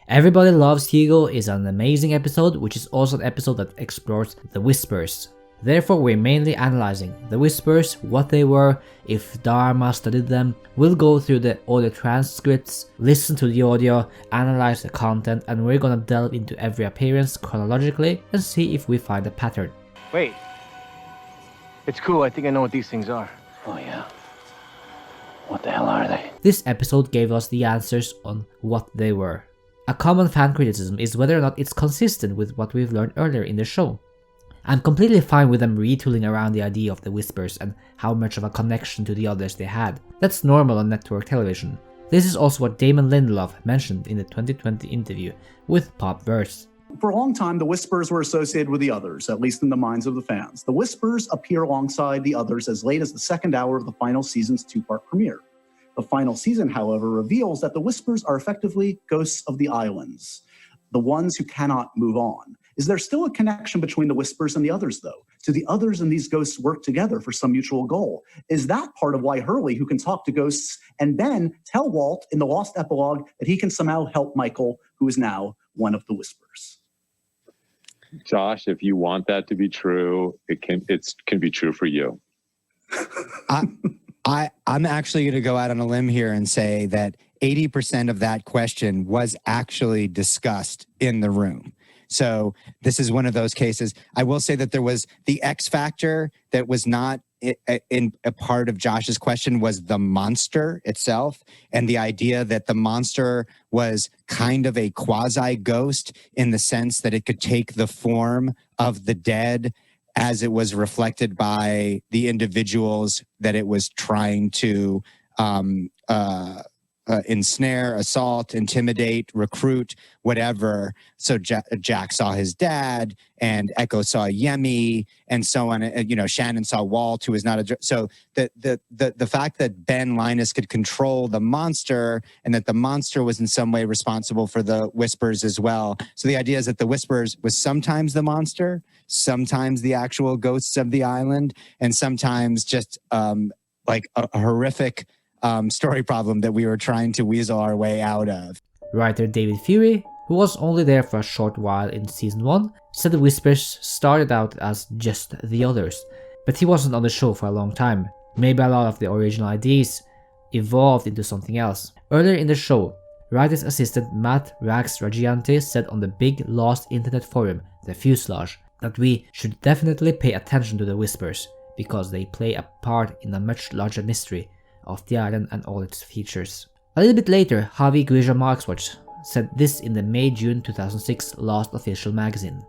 Everybody Loves Hugo is an amazing episode, which is also an episode that explores the Whispers. Therefore, we're mainly analyzing the Whispers, what they were, if DHARMA studied them. We'll go through the audio transcripts, listen to the audio, analyze the content, and we're gonna delve into every appearance chronologically and see if we find a pattern. Wait. It's cool, I think I know what these things are. Oh yeah. What the hell are they? This episode gave us the answers on what they were. A common fan criticism is whether or not it's consistent with what we've learned earlier in the show. I'm completely fine with them retooling around the idea of the Whispers and how much of a connection to the others they had. That's normal on network television. This is also what Damon Lindelof mentioned in the 2020 interview with Popverse. For a long time, the Whispers were associated with the others, at least in the minds of the fans. The Whispers appear alongside the others as late as the second hour of the final season's two-part premiere. The final season, however, reveals that the Whispers are effectively ghosts of the islands, the ones who cannot move on. Is there still a connection between the Whispers and the others, though? Do the others and these ghosts work together for some mutual goal? Is that part of why Hurley, who can talk to ghosts, and Ben tell Walt in the Lost epilogue that he can somehow help Michael, who is now one of the Whispers? Josh, if you want that to be true, it can be true for you. I'm actually going to go out on a limb here and say that 80% of that question was actually discussed in the room. So this is one of those cases. I will say that there was the X factor that was not in a part of Josh's question was the monster itself, and the idea that the monster was kind of a quasi ghost in the sense that it could take the form of the dead as it was reflected by the individuals that it was trying to ensnare, assault, intimidate, recruit, whatever. So Jack saw his dad, and Echo saw Yemi, and so on. You know, Shannon saw Walt, who was not a. So the fact that Ben Linus could control the monster, and that the monster was in some way responsible for the Whispers as well. So the idea is that the Whispers was sometimes the monster, sometimes the actual ghosts of the island, and sometimes just like a horrific story problem that we were trying to weasel our way out of. Writer David Fury, who was only there for a short while in season 1, said the Whispers started out as just the others, but he wasn't on the show for a long time. Maybe a lot of the original ideas evolved into something else. Earlier in the show, writer's assistant Matt Rax Ragianti said on the big lost internet forum, the Fuselage, that we should definitely pay attention to the Whispers, because they play a part in a much larger mystery of the island and all its features. A little bit later, Javi Guija-Marxwatch said this in the May-June 2006 Lost Official magazine.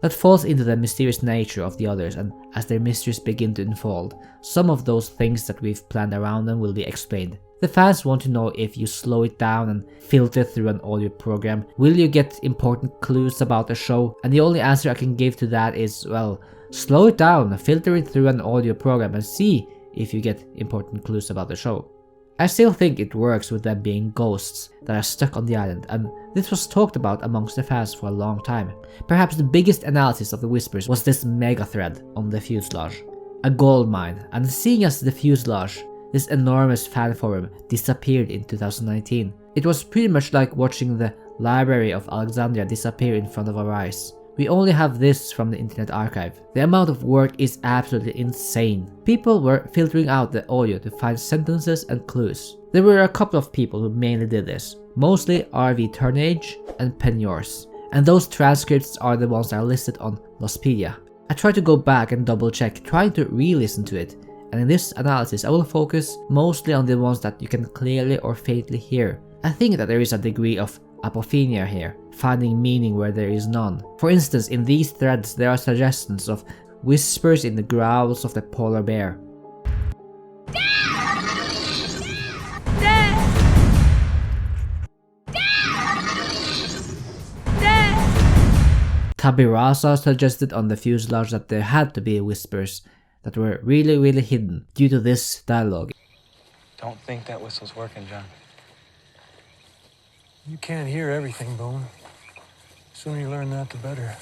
That falls into the mysterious nature of the others, and as their mysteries begin to unfold, some of those things that we've planned around them will be explained. The fans want to know if you slow it down and filter through an audio program, will you get important clues about the show? And the only answer I can give to that is, well, slow it down, filter it through an audio program and see if you get important clues about the show. I still think it works with them being ghosts that are stuck on the island, and this was talked about amongst the fans for a long time. Perhaps the biggest analysis of the Whispers was this mega thread on the Fuselage, a gold mine, and seeing as the Fuselage, this enormous fan forum, disappeared in 2019. It was pretty much like watching the Library of Alexandria disappear in front of our eyes. We only have this from the Internet Archive. The amount of work is absolutely insane. People were filtering out the audio to find sentences and clues. There were a couple of people who mainly did this, mostly RV Turnage and Penyorse, and those transcripts are the ones that are listed on Lostpedia. I tried to go back and double check, trying to re-listen to it, and in this analysis I will focus mostly on the ones that you can clearly or faintly hear. I think that there is a degree of Apophenia here, finding meaning where there is none. For instance, in these threads there are suggestions of whispers in the growls of the polar bear. Tabirasa suggested on the Fuselage that there had to be whispers that were really hidden due to this dialogue. Don't think that whistle's working, John. You can't hear everything, Bone. The sooner you learn that, the better.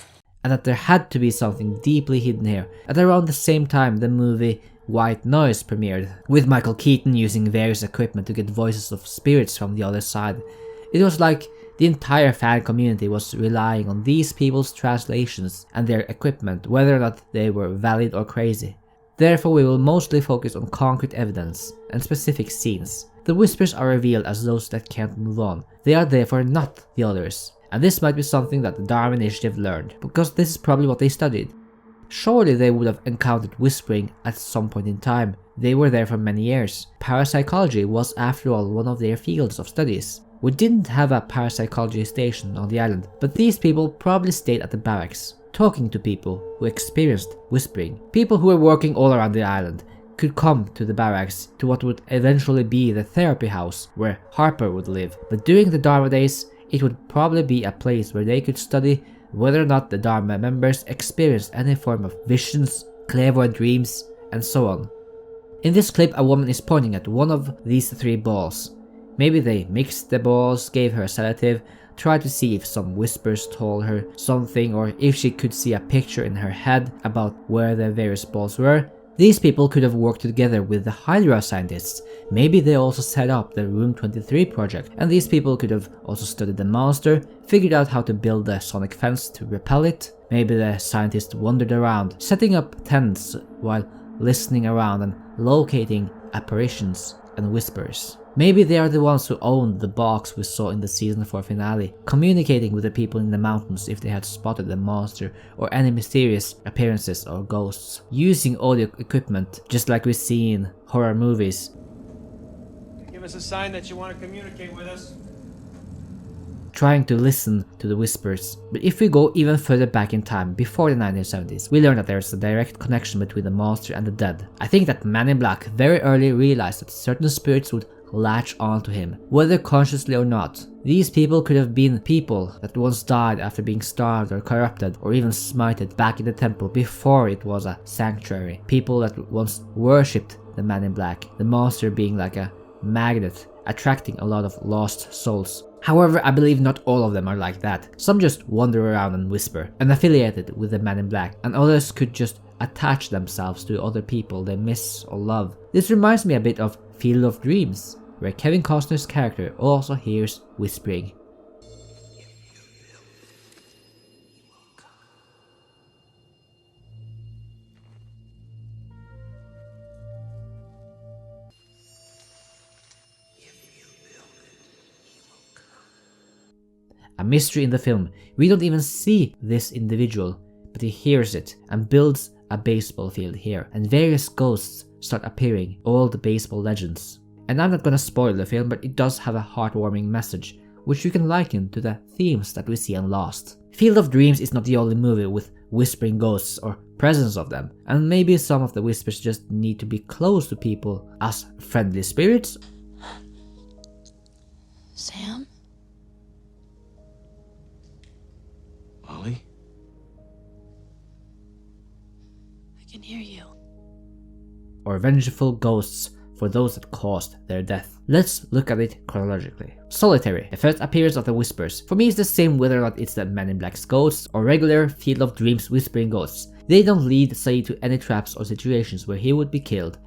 And that there had to be something deeply hidden here. At around the same time, the movie White Noise premiered, with Michael Keaton using various equipment to get voices of spirits from the other side. It was like The entire fan community was relying on these people's translations and their equipment, whether or not they were valid or crazy. Therefore, we will mostly focus on concrete evidence and specific scenes. The Whispers are revealed as those that can't move on. They are therefore not the others. And this might be something that the DHARMA initiative learned, because this is probably what they studied. Surely they would have encountered whispering at some point in time. They were there for many years. Parapsychology was after all one of their fields of studies. We didn't have a parapsychology station on the island, but these people probably stayed at the barracks, talking to people who experienced whispering. People who were working all around the island could come to the barracks, to what would eventually be the therapy house where Harper would live. But during the DHARMA days, it would probably be a place where they could study whether or not the DHARMA members experienced any form of visions, clairvoyant dreams, and so on. In this clip, a woman is pointing at one of these 3 balls. Maybe they mixed the balls, gave her a sedative, tried to see if some whispers told her something, or if she could see a picture in her head about where the various balls were. These people could have worked together with the Hydra scientists. Maybe they also set up the Room 23 project, and these people could have also studied the monster, figured out how to build the sonic fence to repel it. Maybe the scientists wandered around, setting up tents while listening around and locating apparitions and whispers. Maybe they are the ones who owned the box we saw in the season 4 finale, communicating with the people in the mountains if they had spotted the monster or any mysterious appearances or ghosts, using audio equipment just like we see in horror movies. Give us a sign that you want to communicate with us. Trying to listen to the whispers. But if we go even further back in time, before the 1970s, we learn that there is a direct connection between the monster and the dead. I think that Man in Black very early realized that certain spirits would latch onto him, whether consciously or not. These people could have been people that once died after being starved or corrupted or even smited back in the temple before it was a sanctuary. People that once worshipped the Man in Black, the monster being like a magnet, attracting a lot of lost souls. However, I believe not all of them are like that. Some just wander around and whisper, unaffiliated with the Man in Black, and others could just attach themselves to other people they miss or love. This reminds me a bit of Field of Dreams, where Kevin Costner's character also hears whispering. A mystery in the film. We don't even see this individual, but he hears it and builds a baseball field here, and various ghosts start appearing, all the baseball legends. And I'm not gonna spoil the film, but it does have a heartwarming message, which you can liken to the themes that we see in Lost. Field of Dreams is not the only movie with whispering ghosts or presence of them, and maybe some of the whispers just need to be close to people as friendly spirits. Sam? Ollie? I can hear you. Or vengeful ghosts for those that caused their death. Let's look at it chronologically. Solitary, the first appearance of the whispers. For me, it's the same whether or not it's the Man in Black's ghosts or regular Field of Dreams whispering ghosts. They don't lead Saeed to any traps or situations where he would be killed.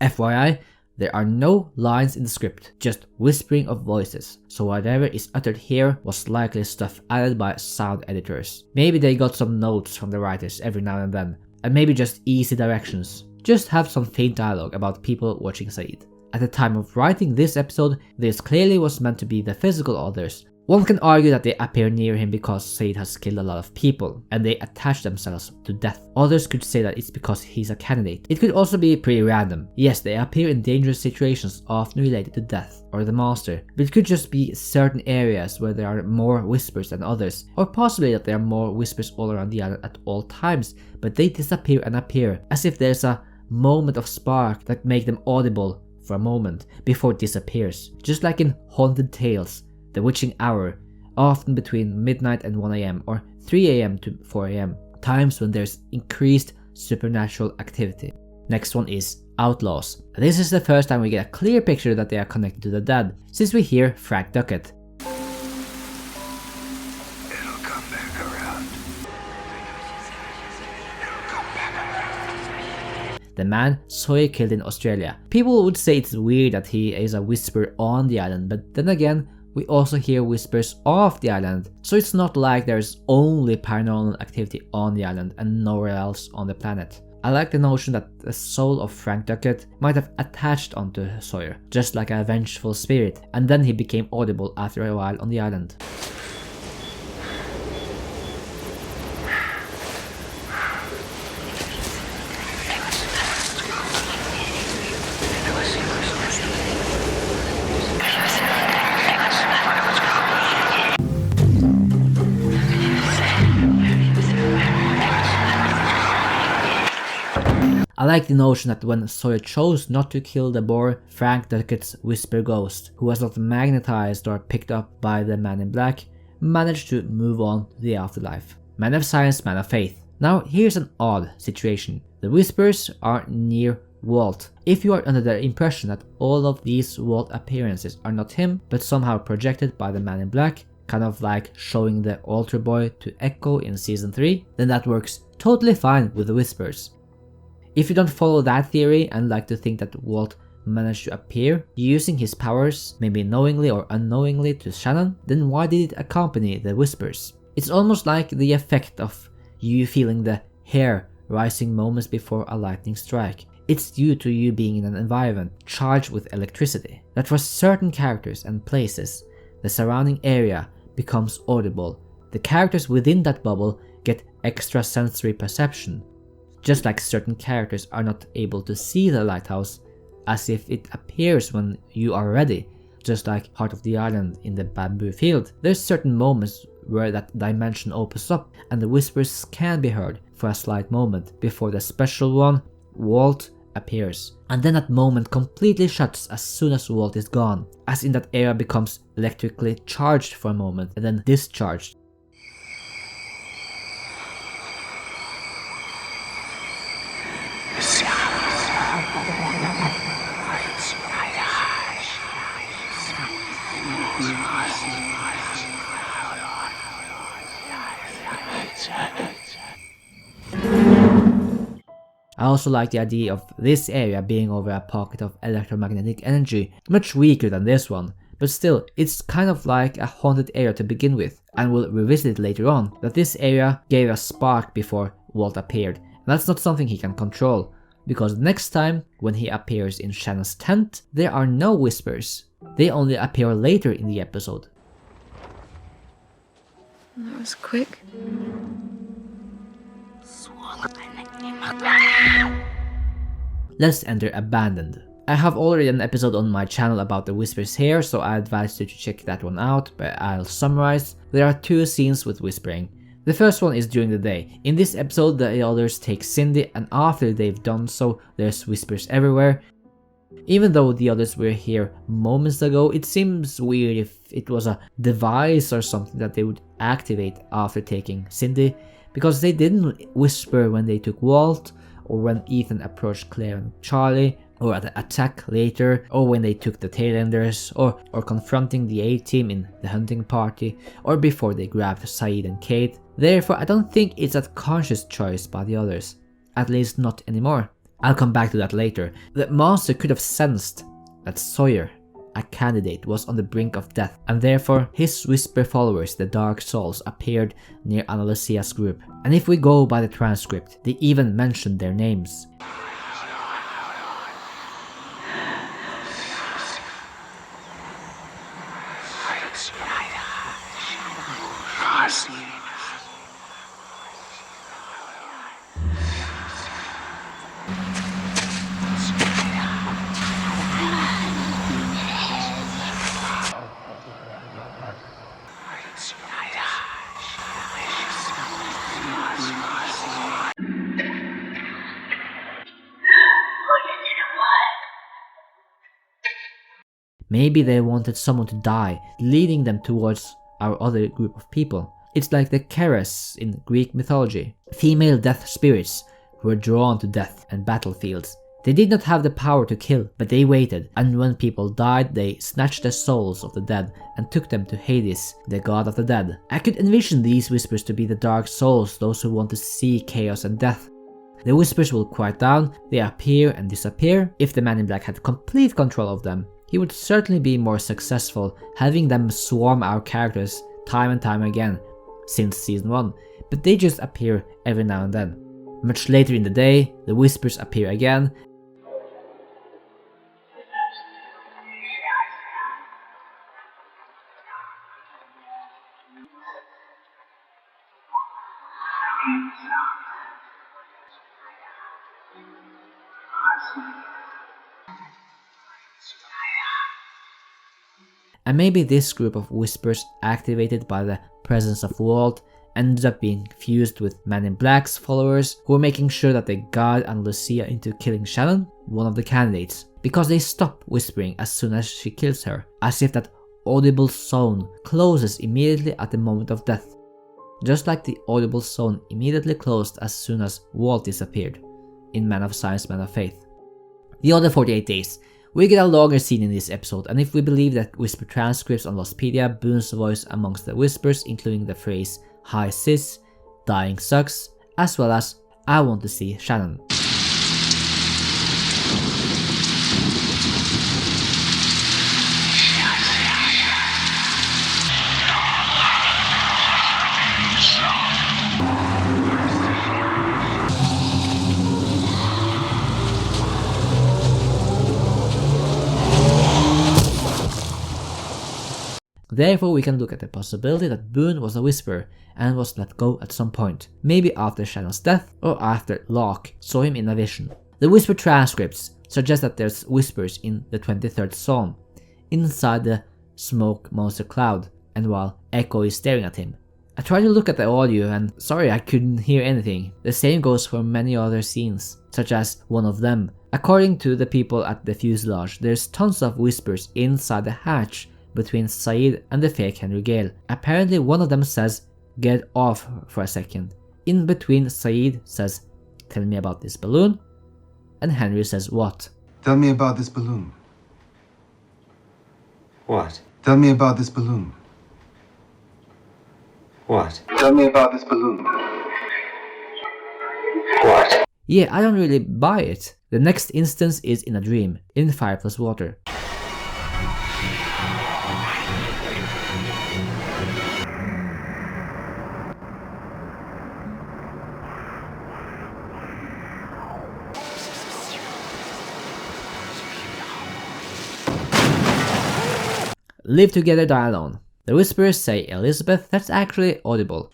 FYI, there are no lines in the script, just whispering of voices, so whatever is uttered here was likely stuff added by sound editors. Maybe they got some notes from the writers every now and then, and maybe just easy directions. Just have some faint dialogue about people watching Saeed. At the time of writing this episode, this clearly was meant to be the physical others. One can argue that they appear near him because Saeed has killed a lot of people, and they attach themselves to death. Others could say that it's because he's a candidate. It could also be pretty random. Yes, they appear in dangerous situations often related to death or the monster, but it could just be certain areas where there are more whispers than others, or possibly that there are more whispers all around the island at all times, but they disappear and appear, as if there's a moment of spark that make them audible for a moment before it disappears. Just like in Haunted Tales, the witching hour, often between midnight and 1 AM, or 3 AM to 4 AM, times when there's increased supernatural activity. Next one is Outlaws. This is the first time we get a clear picture that they are connected to the dead, since we hear Frank Duckett. It'll come back around. The man Sawyer killed in Australia. People would say it's weird that he is a whisperer on the island, but then again, we also hear whispers off the island, so it's not like there's only paranormal activity on the island and nowhere else on the planet. I like the notion that the soul of Frank Duckett might have attached onto Sawyer, just like a vengeful spirit, and then he became audible after a while on the island. I like the notion that when Sawyer chose not to kill the boar, Frank Duckett's whisper ghost, who was not magnetized or picked up by the man in black, managed to move on to the afterlife. Man of science, man of faith. Now here's an odd situation. The whispers are near Walt. If you are under the impression that all of these Walt appearances are not him, but somehow projected by the man in black, kind of like showing the altar boy to Echo in season 3, then that works totally fine with the whispers. If you don't follow that theory and like to think that Walt managed to appear using his powers, maybe knowingly or unknowingly, to Shannon, then why did it accompany the whispers? It's almost like the effect of you feeling the hair rising moments before a lightning strike. It's due to you being in an environment charged with electricity, that for certain characters and places, the surrounding area becomes audible. The characters within that bubble get extra sensory perception, just like certain characters are not able to see the lighthouse as if it appears when you are ready, just like Heart of the Island in the bamboo field. There's certain moments where that dimension opens up and the whispers can be heard for a slight moment before the special one, Walt, appears. And then that moment completely shuts as soon as Walt is gone, as in that area becomes electrically charged for a moment and then discharged. I also like the idea of this area being over a pocket of electromagnetic energy, much weaker than this one, but still, it's kind of like a haunted area to begin with, and we'll revisit it later on, that this area gave a spark before Walt appeared, and that's not something he can control, because next time, when he appears in Shannon's tent, there are no whispers. They only appear later in the episode. That was quick. Let's enter Abandoned. I have already an episode on my channel about the whispers here, so I advise you to check that one out, but I'll summarize. There are two scenes with whispering. The first one is during the day. In this episode, the others take Cindy, and after they've done so, there's whispers everywhere. Even though the others were here moments ago, it seems weird if it was a device or something that they would activate after taking Cindy, because they didn't whisper when they took Walt, or when Ethan approached Claire and Charlie, or at the attack later, or when they took the Tailenders, or confronting the A-Team in the hunting party, or before they grabbed Saeed and Kate. Therefore, I don't think it's a conscious choice by the others, at least not anymore. I'll come back to that later. The monster could have sensed that Sawyer, a candidate, was on the brink of death, and therefore his whisper followers, the Dark Souls, appeared near Ana Lucia's group. And if we go by the transcript, they even mentioned their names. Maybe they wanted someone to die, leading them towards our other group of people. It's like the Keres in Greek mythology, female death spirits who were drawn to death and battlefields. They did not have the power to kill, but they waited, and when people died, they snatched the souls of the dead and took them to Hades, the god of the dead. I could envision these whispers to be the dark souls, those who want to see chaos and death. The whispers will quiet down, they appear and disappear. If the man in black had complete control of them, he would certainly be more successful, having them swarm our characters time and time again since season 1, but they just appear every now and then. Much later in the day, the whispers appear again. And maybe this group of whispers activated by the presence of Walt ended up being fused with Man in Black's followers who were making sure that they guide Ana Lucia into killing Shannon, one of the candidates, because they stop whispering as soon as she kills her, as if that audible zone closes immediately at the moment of death, just like the audible zone immediately closed as soon as Walt disappeared in Man of Science, Man of Faith. The other 48 days. We get a longer scene in this episode, and if we believe that whisper transcripts on Lostpedia, Boone's voice amongst the whispers, including the phrase "Hi sis," "Dying sucks," as well as "I want to see Shannon." Therefore, we can look at the possibility that Boone was a whisperer and was let go at some point, maybe after Shannon's death or after Locke saw him in a vision. The whisper transcripts suggest that there's whispers in the 23rd zone, inside the smoke monster cloud, and while Echo is staring at him. I tried to look at the audio and sorry I couldn't hear anything. The same goes for many other scenes, such as one of them. According to the people at the Fuselage, there's tons of whispers inside the hatch between Saeed and the fake Henry Gale. Apparently one of them says, "Get off for a second." In between, Saeed says, "Tell me about this balloon," and Henry says, "What?" Tell me about this balloon. What? Tell me about this balloon. What? Tell me about this balloon. What? Yeah, I don't really buy it. The next instance is in a dream, in Fire Plus Water. Live together, die alone. The whispers say Elizabeth, that's actually audible.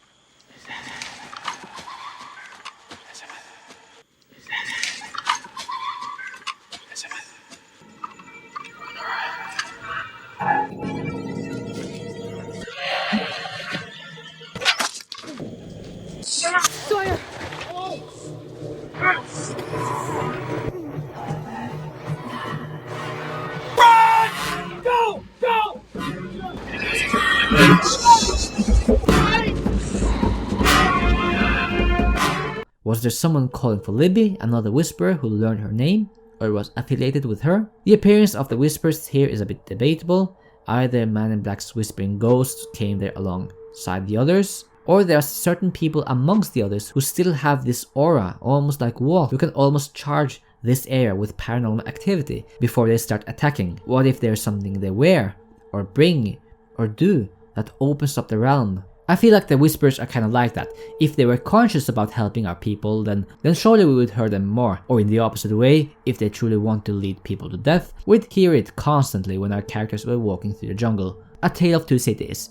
Was there someone calling for Libby, another whisperer who learned her name, or was affiliated with her? The appearance of the whispers here is a bit debatable. Either Man in Black's whispering ghosts came there alongside the others, or there are certain people amongst the others who still have this aura, almost like Walt, who can almost charge this area with paranormal activity before they start attacking. What if there's something they wear, or bring, or do that opens up the realm? I feel like the whispers are kind of like that. If they were conscious about helping our people, then surely we would hear them more. Or in the opposite way, if they truly want to lead people to death, we'd hear it constantly when our characters were walking through the jungle. A tale of two cities.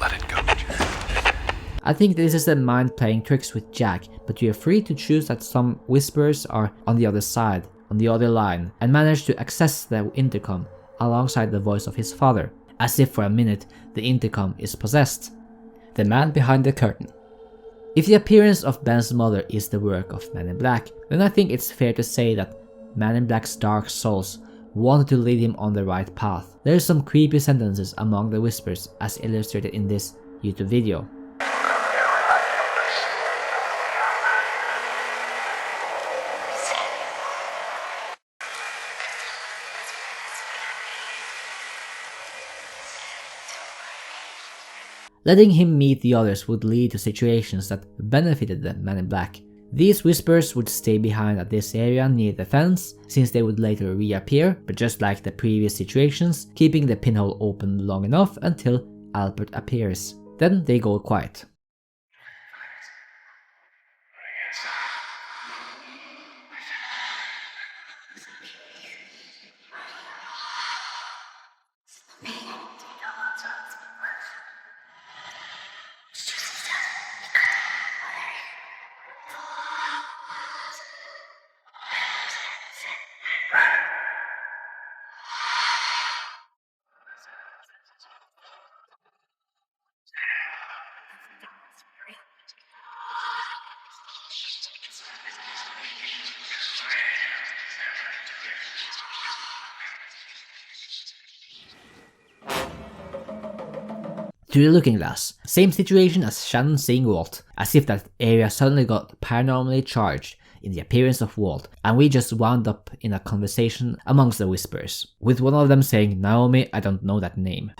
Let it go, Jack. I think this is the mind playing tricks with Jack, but you are free to choose that some whispers are on the other side, on the other line, and manage to access the intercom alongside the voice of his father, as if for a minute the intercom is possessed. The man behind the curtain. If the appearance of Ben's mother is the work of Man in Black, then I think it's fair to say that Man in Black's dark souls wanted to lead him on the right path. There are some creepy sentences among the whispers as illustrated in this YouTube video. Letting him meet the others would lead to situations that benefited the Men in Black. These whispers would stay behind at this area near the fence, since they would later reappear, but just like the previous situations, keeping the pinhole open long enough until Albert appears. Then they go quiet. To the looking glass. Same situation as Shannon seeing Walt, as if that area suddenly got paranormally charged in the appearance of Walt, and we just wound up in a conversation amongst the whispers, with one of them saying, "Naomi, I don't know that name."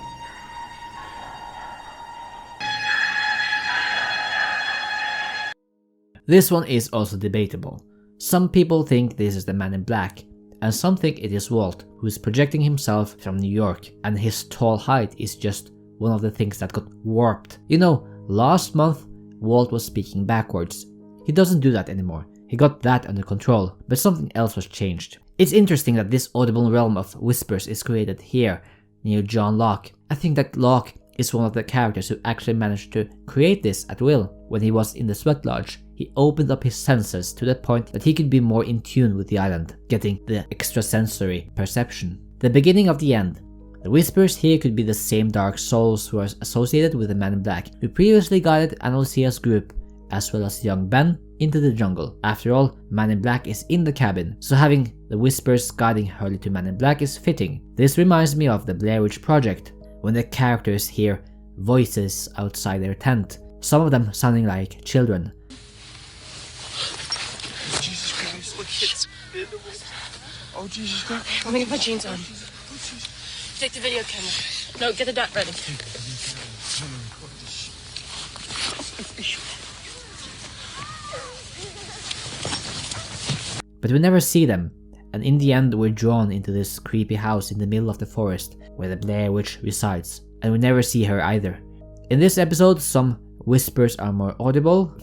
This one is also debatable. Some people think this is the Man in Black, and some think it is Walt, who is projecting himself from New York, and his tall height is just one of the things that got warped. You know, last month Walt was speaking backwards. He doesn't do that anymore. He got that under control, but something else was changed. It's interesting that this audible realm of whispers is created here, near John Locke. I think that Locke is one of the characters who actually managed to create this at will. When he was in the Sweat Lodge, he opened up his senses to the point that he could be more in tune with the island, getting the extrasensory perception. The beginning of the end. The whispers here could be the same dark souls who are associated with the Man in Black, who previously guided Anulcia's group, as well as young Ben, into the jungle. After all, Man in Black is in the cabin, so having the whispers guiding Hurley to Man in Black is fitting. This reminds me of the Blair Witch Project, when the characters hear voices outside their tent, some of them sounding like children. Jesus Christ, look, it's... Oh, Jesus Christ. Let me get my jeans on. Take the video camera. No, get the dot ready. But we never see them, and in the end we're drawn into this creepy house in the middle of the forest where the Blair Witch resides, and we never see her either. In this episode, some whispers are more audible.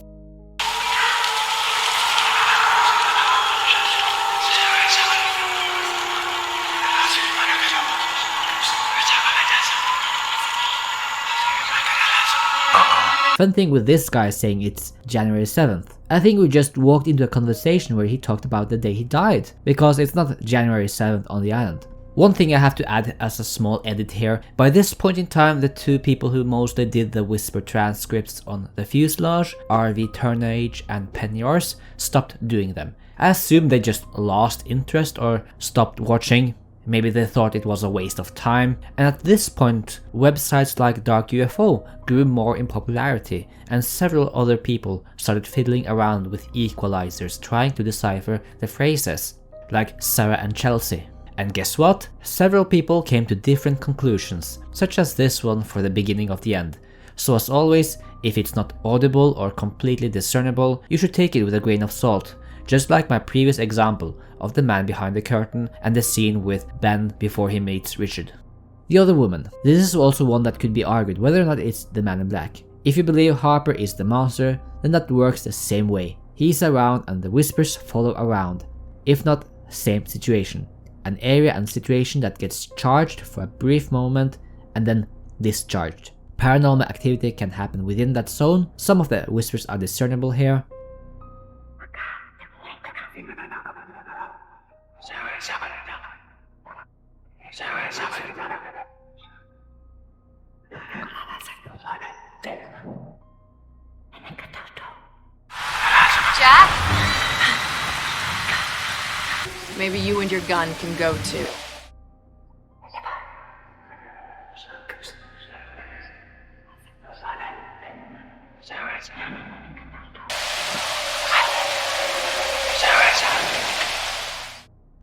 Fun thing with this guy saying it's January 7th. I think we just walked into a conversation where he talked about the day he died, because it's not January 7th on the island. One thing I have to add as a small edit here, by this point in time the two people who mostly did the whisper transcripts on the Fuselage, RV Turnage and Penyars, stopped doing them. I assume they just lost interest or stopped watching. Maybe they thought it was a waste of time, and at this point websites like Dark UFO grew more in popularity, and several other people started fiddling around with equalizers trying to decipher the phrases, like Sarah and Chelsea. And guess what? Several people came to different conclusions, such as this one for the beginning of the end. So as always, if it's not audible or completely discernible, you should take it with a grain of salt. Just like my previous example of the man behind the curtain and the scene with Ben before he meets Richard. The other woman. This is also one that could be argued whether or not it's the Man in Black. If you believe Harper is the monster, then that works the same way. He's around and the whispers follow around. If not, same situation. An area and situation that gets charged for a brief moment and then discharged. Paranormal activity can happen within that zone. Some of the whispers are discernible here. Maybe you and your gun can go too.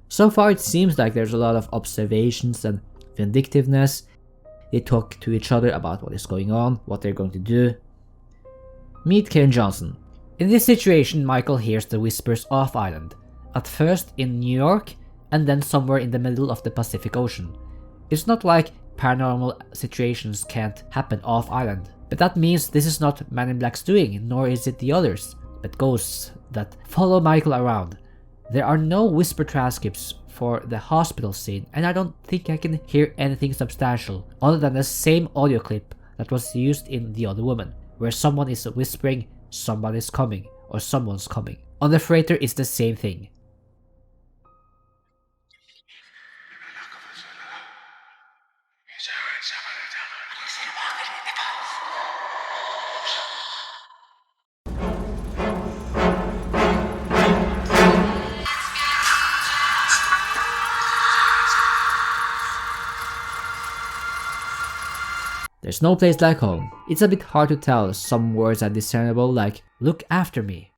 So far it seems like there's a lot of observations and vindictiveness. They talk to each other about what is going on, what they're going to do. Meet Karen Johnson. In this situation, Michael hears the whispers off island, at first in New York and then somewhere in the middle of the Pacific Ocean. It's not like paranormal situations can't happen off island, but that means this is not Man in Black's doing, nor is it the others, but ghosts that follow Michael around. There are no whisper transcripts for the hospital scene, and I don't think I can hear anything substantial other than the same audio clip that was used in The Other Woman, where someone is whispering somebody's coming or someone's coming. On the freighter it's the same thing. There's no place like home. It's a bit hard to tell, some words are discernible like, look after me.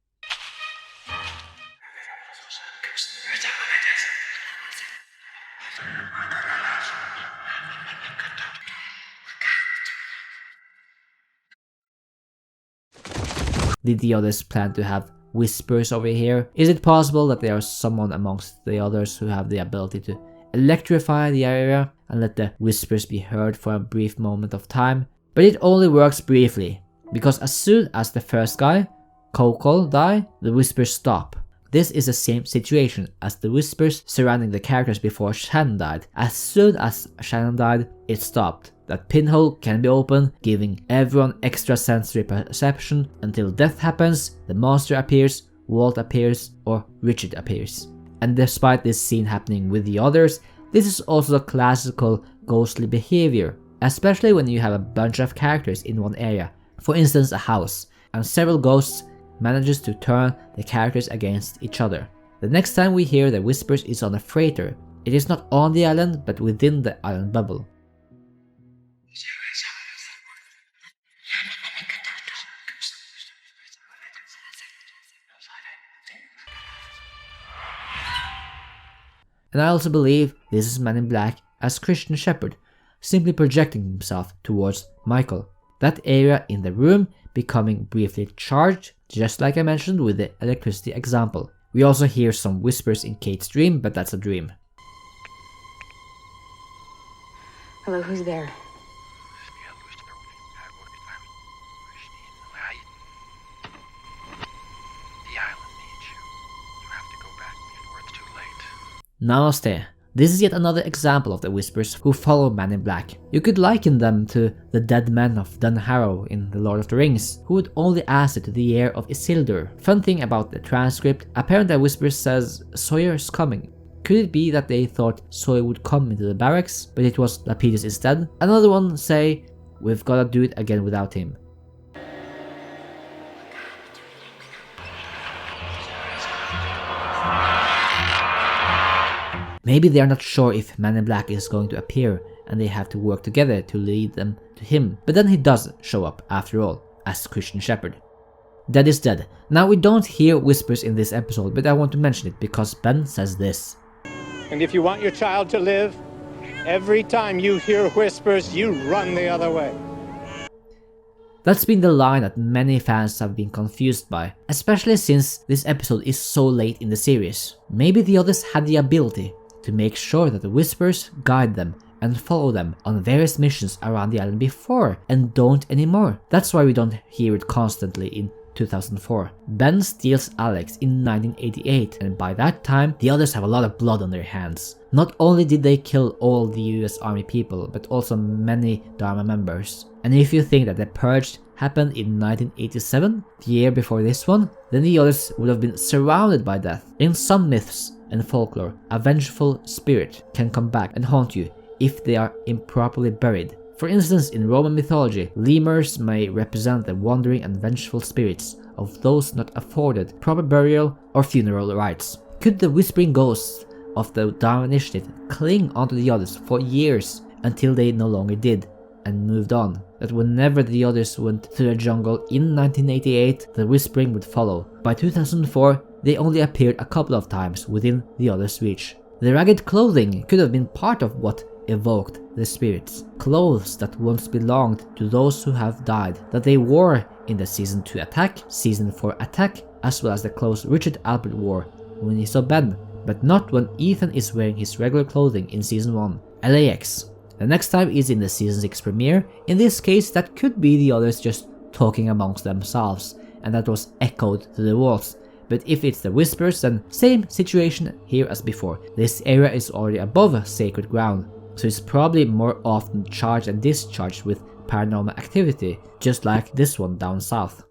Did the others plan to have whispers over here? Is it possible that there is someone amongst the others who have the ability to electrify the area and let the whispers be heard for a brief moment of time? But it only works briefly, because as soon as the first guy, Coco, die, the whispers stop. This is the same situation as the whispers surrounding the characters before Shannon died. As soon as Shannon died, it stopped. That pinhole can be opened, giving everyone extra sensory perception until death happens, the monster appears, Walt appears, or Richard appears. And despite this scene happening with the others, this is also the classical ghostly behavior, especially when you have a bunch of characters in one area, for instance a house, and several ghosts manages to turn the characters against each other. The next time we hear the whispers is on a freighter. It is not on the island, but within the island bubble. And I also believe this is Man in Black as Christian Shepherd, simply projecting himself towards Michael. That area in the room becoming briefly charged, just like I mentioned with the electricity example. We also hear some whispers in Kate's dream, but that's a dream. Hello, who's there? Namaste. This is yet another example of the whispers who follow Man in Black. You could liken them to the dead men of Dunharrow in The Lord of the Rings, who would only answer to the ear of Isildur. Fun thing about the transcript, apparently a whisper says Sawyer's coming. Could it be that they thought Sawyer would come into the barracks, but it was Lapidus instead? Another one say, we've gotta do it again without him. Maybe they are not sure if Man in Black is going to appear and they have to work together to lead them to him, but then he does show up after all, as Christian Shepherd. Dead is dead. Now we don't hear whispers in this episode, but I want to mention it because Ben says this. And if you want your child to live, every time you hear whispers, you run the other way. That's been the line that many fans have been confused by, especially since this episode is so late in the series. Maybe the others had the ability to make sure that the whispers guide them and follow them on various missions around the island before and don't anymore. That's why we don't hear it constantly in 2004. Ben steals Alex in 1988, and by that time the others have a lot of blood on their hands. Not only did they kill all the US Army people, but also many DHARMA members. And if you think that the purge happened in 1987, the year before this one, then the others would have been surrounded by death. In some myths and folklore, a vengeful spirit can come back and haunt you if they are improperly buried. For instance, in Roman mythology, lemurs may represent the wandering and vengeful spirits of those not afforded proper burial or funeral rites. Could the whispering ghosts of the DHARMA initiative cling onto the others for years until they no longer did? and moved on. That whenever the others went to the jungle in 1988, the whispering would follow. By 2004, they only appeared a couple of times within the others' reach. The ragged clothing could have been part of what evoked the spirits. Clothes that once belonged to those who have died, that they wore in the Season 2 attack, Season 4 attack, as well as the clothes Richard Alpert wore when he saw Ben, but not when Ethan is wearing his regular clothing in Season 1. LAX. The next time is in the Season 6 premiere. In this case, that could be the others just talking amongst themselves, and that was echoed to the walls. But if it's the Whispers, then same situation here as before. This area is already above sacred ground, so it's probably more often charged and discharged with paranormal activity, just like this one down south.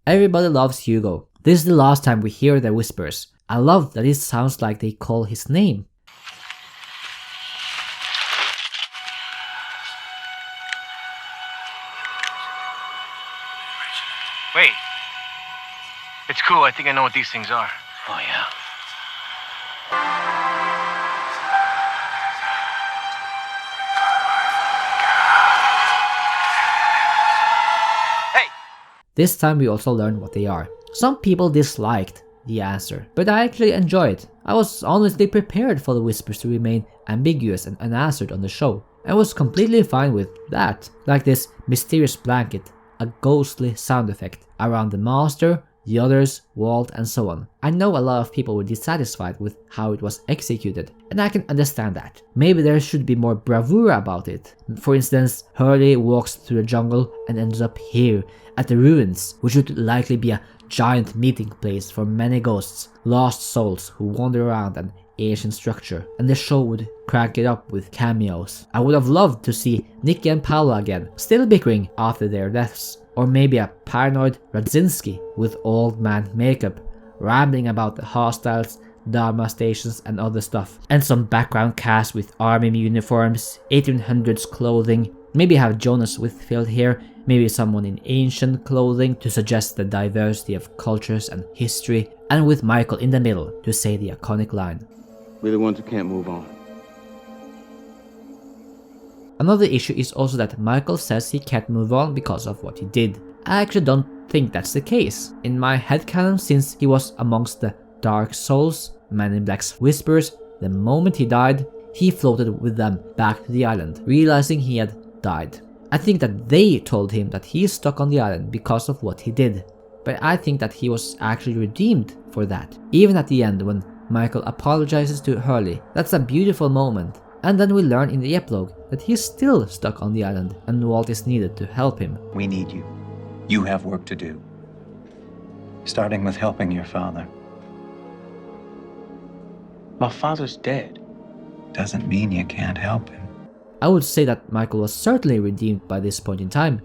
Everybody loves Hugo. This is the last time we hear the Whispers. I love that it sounds like they call his name. Wait. It's cool. I think I know what these things are. Oh, yeah. This time we also learn what they are. Some people disliked the answer, but I actually enjoyed it. I was honestly prepared for the Whispers to remain ambiguous and unanswered on the show, and was completely fine with that, like this mysterious blanket, a ghostly sound effect around the Master, the others, Walt, and so on. I know a lot of people were dissatisfied with how it was executed, and I can understand that. Maybe there should be more bravura about it. For instance, Hurley walks through the jungle and ends up here, at the ruins, which would likely be a giant meeting place for many ghosts, lost souls who wander around an ancient structure, and the show would crank it up with cameos. I would have loved to see Nikki and Paula again, still bickering after their deaths. Or maybe a paranoid Radzinski with old man makeup, rambling about the hostiles, DHARMA stations and other stuff. And some background cast with army uniforms, 1800s clothing, maybe have Jonas Whitfield here, maybe someone in ancient clothing to suggest the diversity of cultures and history, and with Michael in the middle to say the iconic line. We're the ones who can't move on. Another issue is also that Michael says he can't move on because of what he did. I actually don't think that's the case. In my headcanon, since he was amongst the Dark Souls, Man in Black's Whispers, the moment he died, he floated with them back to the island, realizing he had died. I think that they told him that he is stuck on the island because of what he did, but I think that he was actually redeemed for that. Even at the end when Michael apologizes to Hurley, that's a beautiful moment. And then we learn in the epilogue that he's still stuck on the island and Walt is needed to help him. We need you. You have work to do. Starting with helping your father. My father's dead. Doesn't mean you can't help him. I would say that Michael was certainly redeemed by this point in time.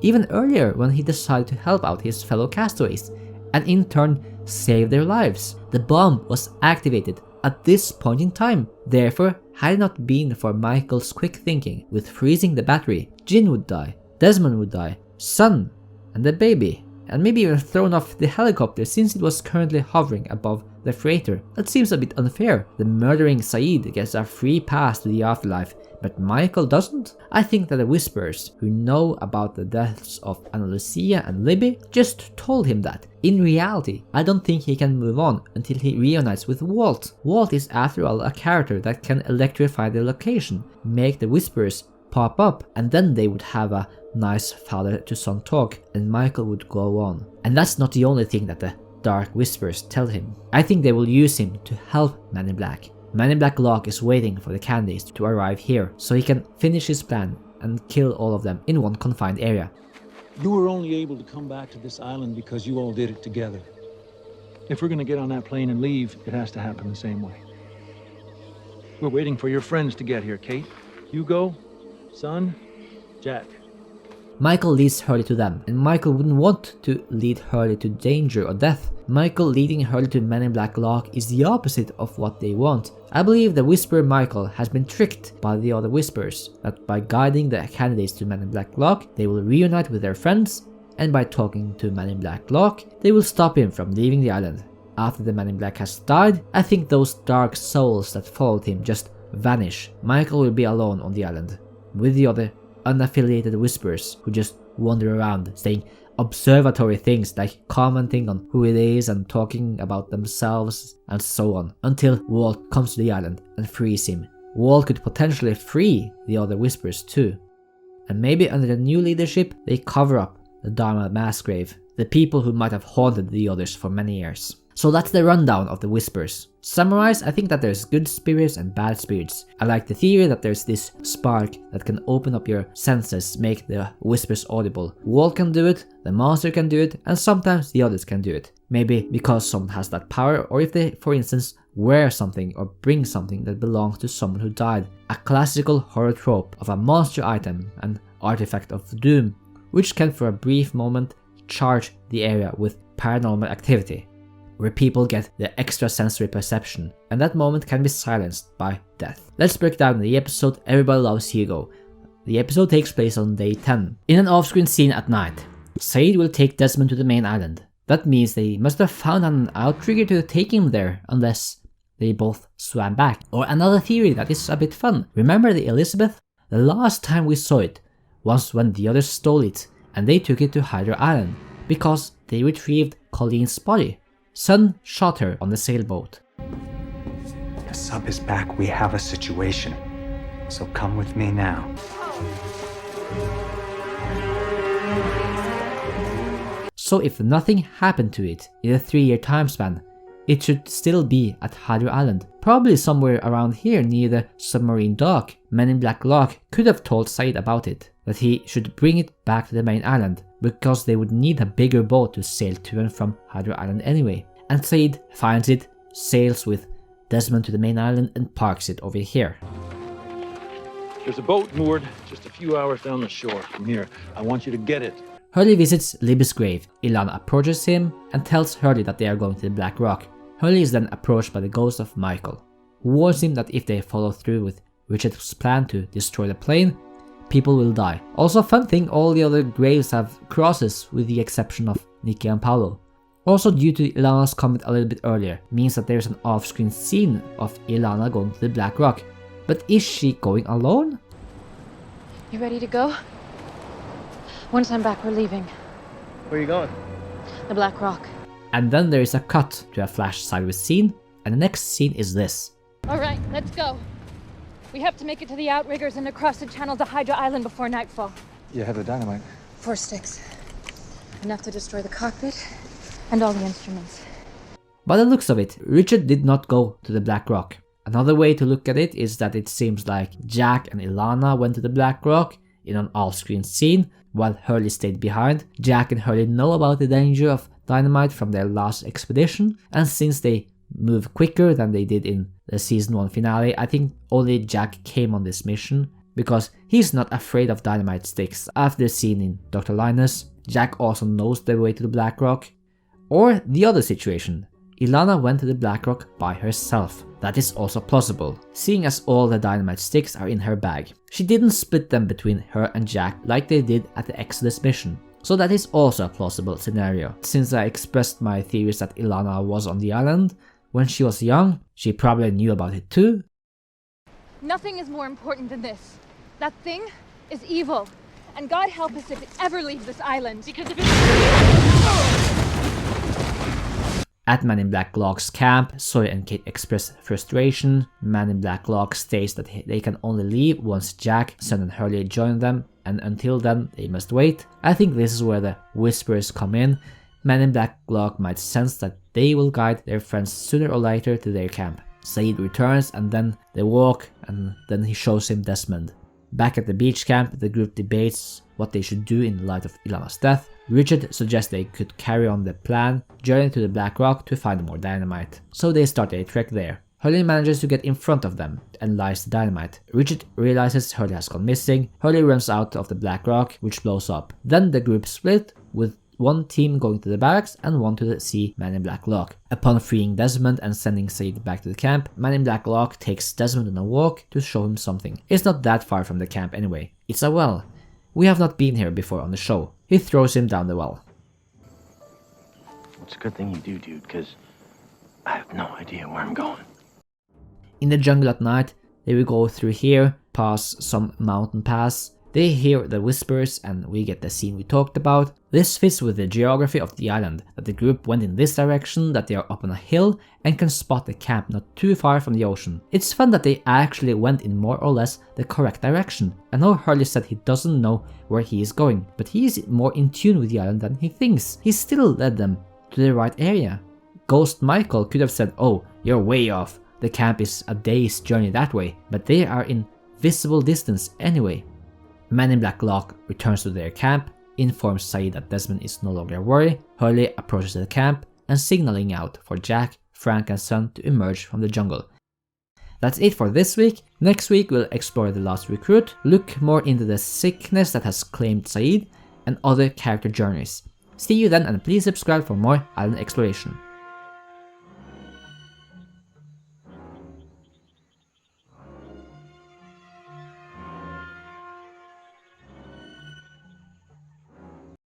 Even earlier when he decided to help out his fellow castaways and in turn save their lives. The bomb was activated at this point in time. Therefore, had it not been for Michael's quick thinking with freezing the battery, Jin would die, Desmond would die, Sun, and the baby, and maybe even thrown off the helicopter since it was currently hovering above the freighter. That seems a bit unfair. The murdering Saeed gets a free pass to the afterlife, but Michael doesn't? I think that the Whispers, who know about the deaths of Ana Lucia and Libby, just told him that. In reality, I don't think he can move on until he reunites with Walt. Walt is after all a character that can electrify the location, make the Whispers pop up, and then they would have a nice father-to-son talk, and Michael would go on. And that's not the only thing that the Dark Whispers tell him. I think they will use him to help Man in Black. Man in Black Locke is waiting for the candidates to arrive here, so he can finish his plan and kill all of them in one confined area. You were only able to come back to this island because you all did it together. If we're gonna get on that plane and leave, it has to happen the same way. We're waiting for your friends to get here, Kate. Hugo, Son, Jack. Michael leads Hurley to them, and Michael wouldn't want to lead Hurley to danger or death. Michael leading Hurley to Men in Black Locke is the opposite of what they want. I believe the Whisperer Michael has been tricked by the other Whispers, that by guiding the candidates to Men in Black Locke, they will reunite with their friends, and by talking to Men in Black Locke, they will stop him from leaving the island. After the Man in Black has died, I think those dark souls that followed him just vanish. Michael will be alone on the island, with the other unaffiliated Whisperers who just wander around, saying observatory things like commenting on who it is and talking about themselves and so on, until Walt comes to the island and frees him. Walt could potentially free the other Whisperers too. And maybe under the new leadership, they cover up the DHARMA mass grave, the people who might have haunted the others for many years. So that's the rundown of the Whispers. Summarize, I think that there's good spirits and bad spirits. I like the theory that there's this spark that can open up your senses, make the Whispers audible. Walt can do it, the Master can do it, and sometimes the others can do it. Maybe because someone has that power, or if they, for instance, wear something or bring something that belongs to someone who died. A classical horror trope of a monster item, an artifact of doom, which can for a brief moment charge the area with paranormal activity, where people get the extrasensory perception, and that moment can be silenced by death. Let's break down the episode Everybody Loves Hugo. The episode takes place on day 10. In an off-screen scene at night, Said will take Desmond to the main island. That means they must have found an outrigger to take him there, unless they both swam back. Or another theory that is a bit fun. Remember the Elizabeth? The last time we saw it was when the others stole it, and they took it to Hydra Island, because they retrieved Colleen's body. Sun shot her on the sailboat. The sub is back. We have a situation. So come with me now. So if nothing happened to it in a 3-year time span, it should still be at Hydra Island. Probably somewhere around here near the submarine dock. Men in Black Lock could have told Said about it, that he should bring it back to the main island, because they would need a bigger boat to sail to and from Hydra Island anyway. And Said finds it, sails with Desmond to the main island and parks it over here. There's a boat moored just a few hours down the shore from here. I want you to get it. Hurley visits Libby's grave. Ilana approaches him and tells Hurley that they are going to the Black Rock. Hurley is then approached by the ghost of Michael, who warns him that if they follow through with Richard's plan to destroy the plane, people will die. Also, fun thing, all the other graves have crosses with the exception of Nikki and Paolo. Also, due to Ilana's comment a little bit earlier, means that there's an off-screen scene of Ilana going to the Black Rock. But is she going alone? You ready to go? Once I'm back, we're leaving. Where are you going? The Black Rock. And then there is a cut to a flash sideways scene, and the next scene is this. All right, let's go. We have to make it to the outriggers and across the channel to Hydra Island before nightfall. You have the dynamite. 4 sticks. Enough to destroy the cockpit and all the instruments. By the looks of it, Richard did not go to the Black Rock. Another way to look at it is that it seems like Jack and Ilana went to the Black Rock in an off-screen scene, while Hurley stayed behind. Jack and Hurley know about the danger of dynamite from their last expedition, and since they move quicker than they did in the season 1 finale, I think only Jack came on this mission, because he's not afraid of dynamite sticks. After the scene in Dr. Linus, Jack also knows the way to the Black Rock. Or the other situation, Ilana went to the Black Rock by herself. That is also plausible, seeing as all the dynamite sticks are in her bag. She didn't split them between her and Jack like they did at the Exodus mission. So that is also a plausible scenario. Since I expressed my theories that Ilana was on the island when she was young, she probably knew about it too. Nothing is more important than this. That thing is evil. And God help us if it ever leaves this island. Because if it... At Man in Black Lock's camp, Sawyer and Kate express frustration. Man in Black Lock states that they can only leave once Jack, Sun and Hurley join them, and until then they must wait. I think this is where the Whisperers come in. Man in Black Lock might sense that they will guide their friends sooner or later to their camp. Said returns and then they walk, and then he shows him Desmond. Back at the beach camp, the group debates what they should do in light of Ilana's death. Richard suggests they could carry on the plan, journey to the Black Rock to find more dynamite. So they start a trek there. Hurley manages to get in front of them and lies the dynamite. Richard realizes Hurley has gone missing. Hurley runs out of the Black Rock, which blows up. Then the group split, with one team going to the barracks and one to see Man in Black Lock. Upon freeing Desmond and sending Said back to the camp, Man in Black Lock takes Desmond on a walk to show him something. It's not that far from the camp anyway. It's a well. We have not been here before on the show. He throws him down the well. It's a good thing you do, dude, because I have no idea where I'm going. In the jungle at night, they will go through here, pass some mountain pass. They hear the whispers and we get the scene we talked about. This fits with the geography of the island, that the group went in this direction, that they are up on a hill and can spot the camp not too far from the ocean. It's fun that they actually went in more or less the correct direction. I know Hurley said he doesn't know where he is going, but he is more in tune with the island than he thinks. He still led them to the right area. Ghost Michael could have said, oh, you're way off, the camp is a day's journey that way, but they are in visible distance anyway. Man in Black Locke returns to their camp, informs Saeed that Desmond is no longer worried. Hurley approaches the camp and signaling out for Jack, Frank and Son to emerge from the jungle. That's it for this week. Next week we'll explore the last recruit, look more into the sickness that has claimed Saeed, and other character journeys. See you then, and please subscribe for more island exploration.